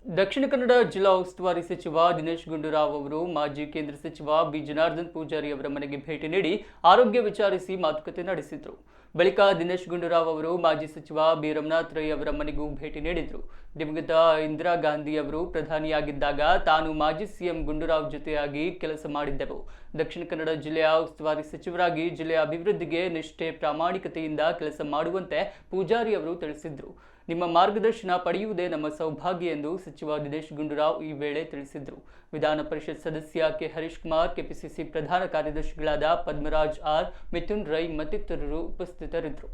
ದಕ್ಷಿಣ ಕನ್ನಡ ಜಿಲ್ಲಾ ಉಸ್ತುವಾರಿ ಸಚಿವ ದಿನೇಶ್ ಗುಂಡೂರಾವ್ ಅವರು ಮಾಜಿ ಕೇಂದ್ರ ಸಚಿವ ಬಿ ಜನಾರ್ದನ್ ಪೂಜಾರಿ ಅವರ ಮನೆಗೆ ಭೇಟಿ ನೀಡಿ ಆರೋಗ್ಯ ವಿಚಾರಿಸಿ ಮಾತುಕತೆ ನಡೆಸಿದರು. ಬಳಿಕ ದಿನೇಶ್ ಗುಂಡೂರಾವ್ ಅವರು ಮಾಜಿ ಸಚಿವ ಬಿ ರಮನಾಥ್ ರೈ ಅವರ ಮನೆಗೂ ಭೇಟಿ ನೀಡಿದರು. ದಿವಂಗತ ಇಂದಿರಾ ಗಾಂಧಿ ಅವರು ಪ್ರಧಾನಿಯಾಗಿದ್ದಾಗ ತಾನು ಮಾಜಿ ಸಿಎಂ ಗುಂಡೂರಾವ್ ಜೊತೆಯಾಗಿ ಕೆಲಸ ಮಾಡಿದ್ದೆವು. ದಕ್ಷಿಣ ಕನ್ನಡ ಜಿಲ್ಲೆಯ ಉಸ್ತುವಾರಿ ಸಚಿವರಾಗಿ ಜಿಲ್ಲೆಯ ಅಭಿವೃದ್ಧಿಗೆ ನಿಷ್ಠೆ ಪ್ರಾಮಾಣಿಕತೆಯಿಂದ ಕೆಲಸ ಮಾಡುವಂತೆ ಪೂಜಾರಿ ಅವರು ತಿಳಿಸಿದರು. ನಿಮ್ಮ ಮಾರ್ಗದರ್ಶನ ಪಡೆಯುವುದೇ ನಮ್ಮ ಸೌಭಾಗ್ಯ ಎಂದು ಸಚಿವ ದಿನೇಶ್ ಗುಂಡೂರಾವ್ ಈ ವೇಳೆ ತಿಳಿಸಿದರು. ವಿಧಾನ ಪರಿಷತ್ ಸದಸ್ಯ ಕೆ ಹರೀಶ್ ಕುಮಾರ್, ಕೆಪಿಸಿಸಿ ಪ್ರಧಾನ ಕಾರ್ಯದರ್ಶಿಗಳಾದ ಪದ್ಮರಾಜ್ ಆರ್, ಮಿಥುನ್ ರೈ ಮತ್ತಿತರರು ಉಪಸ್ಥಿತರಿದ್ದರು.